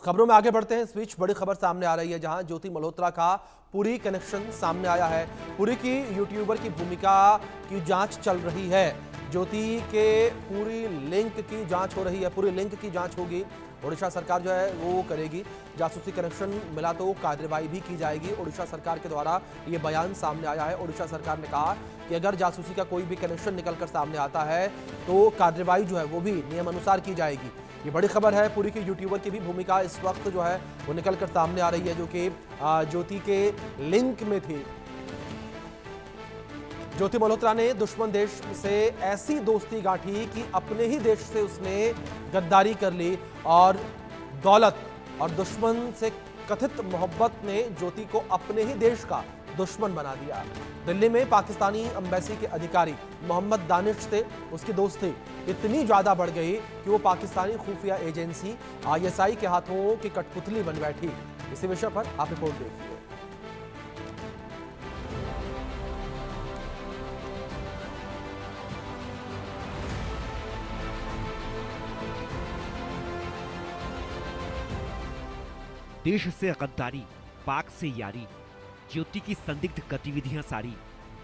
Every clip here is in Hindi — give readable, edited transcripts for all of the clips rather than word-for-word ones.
खबरों में आगे बढ़ते हैं। इस बीच बड़ी खबर सामने आ रही है, जहां ज्योति मल्होत्रा का पुरी कनेक्शन सामने आया है। पुरी की यूट्यूबर की भूमिका की जांच चल रही है। ज्योति के पूरी लिंक की जांच हो रही है, पूरी लिंक की जांच होगी। ओडिशा सरकार जो है वो करेगी। जासूसी कनेक्शन मिला तो कार्रवाई भी की जाएगी। ओडिशा सरकार के द्वारा ये बयान सामने आया है। ओडिशा सरकार ने कहा कि अगर जासूसी का कोई भी कनेक्शन निकलकर सामने आता है तो कार्रवाई जो है वो भी नियमानुसार की जाएगी। ये बड़ी खबर है। पुरी के यूट्यूबर की भी भूमिका इस वक्त जो है वो निकलकर सामने आ रही है, जो कि ज्योति के लिंक में थी। ज्योति मल्होत्रा ने दुश्मन देश से ऐसी दोस्ती गांठी कि अपने ही देश से उसने गद्दारी कर ली और दौलत और दुश्मन से कथित मोहब्बत ने ज्योति को अपने ही देश का दुश्मन बना दिया। दिल्ली में पाकिस्तानी एम्बेसी के अधिकारी मोहम्मद दानिश थे, उसकी दोस्ती इतनी ज्यादा बढ़ गई कि वो पाकिस्तानी खुफिया एजेंसी ISI के हाथों की कठपुतली बन बैठी। इसी विषय पर आप रिपोर्ट देखिए। देश से गद्दारी, पाक से यारी, ज्योति की संदिग्ध गतिविधियां सारी।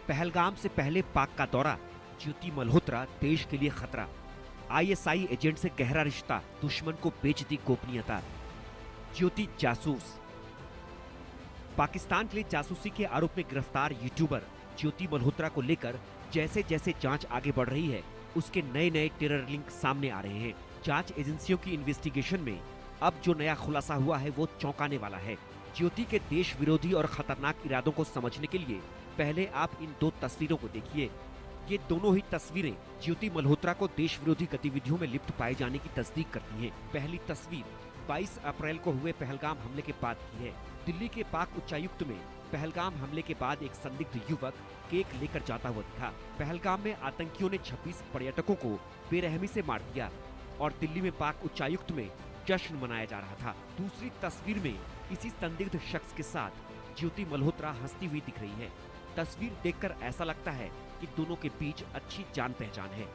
पहलगाम से पहले पाक का दौरा, ज्योति मल्होत्रा देश के लिए खतरा। ISI एजेंट से गहरा रिश्ता, दुश्मन को बेच दी गोपनीयता। ज्योति जासूस। पाकिस्तान के लिए जासूसी के आरोप में गिरफ्तार यूट्यूबर ज्योति मल्होत्रा को लेकर जैसे जैसे जांच आगे बढ़ रही है, उसके नए नए टेरर लिंक सामने आ रहे हैं। जांच एजेंसियों की इन्वेस्टिगेशन में अब जो नया खुलासा हुआ है वो चौंकाने वाला है। ज्योति के देश विरोधी और खतरनाक इरादों को समझने के लिए पहले आप इन दो तस्वीरों को देखिए। ये दोनों ही तस्वीरें ज्योति मल्होत्रा को देश विरोधी गतिविधियों में लिप्त पाए जाने की तस्दीक करती हैं। पहली तस्वीर 22 अप्रैल को हुए पहलगाम हमले के बाद की है। दिल्ली के पाक उच्चायुक्त में पहलगाम हमले के बाद एक संदिग्ध युवक केक लेकर जाता हुआ दिखा। पहलगाम में आतंकियों ने 26 पर्यटकों को बेरहमी से मार दिया और दिल्ली में पाक उच्चायुक्त में जश्न मनाया जा रहा था। दूसरी तस्वीर में इसी संदिग्ध शख्स के साथ ज्योति मल्होत्रा हंसती हुई दिख रही है। तस्वीर देखकर ऐसा लगता है कि दोनों के बीच अच्छी जान पहचान है।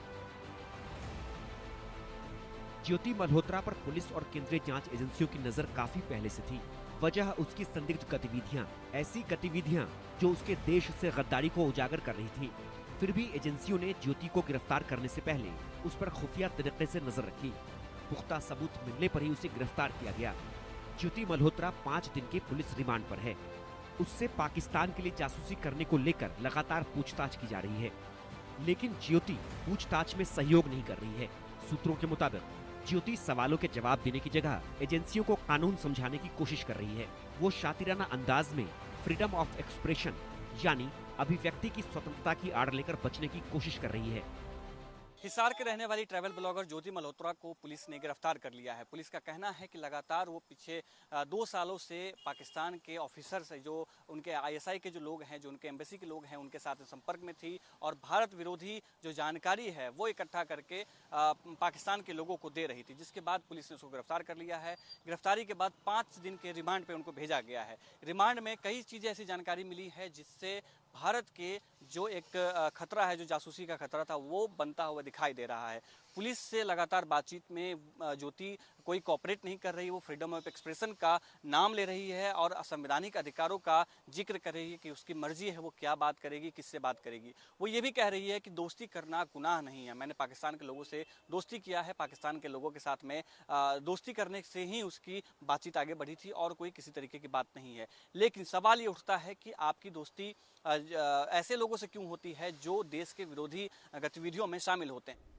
ज्योति मल्होत्रा पर पुलिस और केंद्रीय जांच एजेंसियों की नजर काफी पहले से थी। वजह उसकी संदिग्ध गतिविधियां, ऐसी गतिविधियां जो उसके देश से गद्दारी को उजागर कर रही थी। फिर भी एजेंसियों ने ज्योति को गिरफ्तार करने से पहले उस पर खुफिया तरीके से नजर रखी। पुख्ता सबूत मिलने पर ही उसे गिरफ्तार किया गया। ज्योति मल्होत्रा 5 दिन के पुलिस रिमांड पर है। उससे पाकिस्तान के लिए जासूसी करने को लेकर लगातार पूछताछ की जा रही है, लेकिन ज्योति पूछताछ में सहयोग नहीं कर रही है। सूत्रों के मुताबिक ज्योति सवालों के जवाब देने की जगह एजेंसियों को कानून समझाने की कोशिश कर रही है। वो शातिराना अंदाज में फ्रीडम ऑफ एक्सप्रेशन यानी अभिव्यक्ति की स्वतंत्रता की आड़ लेकर बचने की कोशिश कर रही है। हिसार के रहने वाली ट्रैवल ब्लॉगर ज्योति मल्होत्रा को पुलिस ने गिरफ्तार कर लिया है। पुलिस का कहना है कि लगातार वो पीछे 2 सालों से पाकिस्तान के ऑफिसर्स जो उनके ISI के जो लोग हैं, जो उनके एम्बेसी के लोग हैं, उनके साथ संपर्क में थी और भारत विरोधी जो जानकारी है वो इकट्ठा करके पाकिस्तान के लोगों को दे रही थी, जिसके बाद पुलिस ने उसको गिरफ्तार कर लिया है। गिरफ्तारी के बाद 5 दिन के रिमांड पे उनको भेजा गया है। रिमांड में कई चीज़ें ऐसी जानकारी मिली है जिससे भारत के जो एक खतरा है, जो जासूसी का खतरा था, वो बनता हुआ दिखाई दे रहा है। पुलिस से लगातार बातचीत में ज्योति कोई कोऑपरेट नहीं कर रही। वो फ्रीडम ऑफ एक्सप्रेशन का नाम ले रही है और असंवैधानिक अधिकारों का जिक्र कर रही है कि उसकी मर्जी है वो क्या बात करेगी, किससे बात करेगी। वो ये भी कह रही है कि दोस्ती करना गुनाह नहीं है। मैंने पाकिस्तान के लोगों से दोस्ती किया है, पाकिस्तान के लोगों के साथ में दोस्ती करने से ही उसकी बातचीत आगे बढ़ी थी और कोई किसी तरीके की बात नहीं है। लेकिन सवाल ये उठता है कि आपकी दोस्ती ऐसे लोगों से क्यों होती है जो देश के विरोधी गतिविधियों में शामिल होते हैं।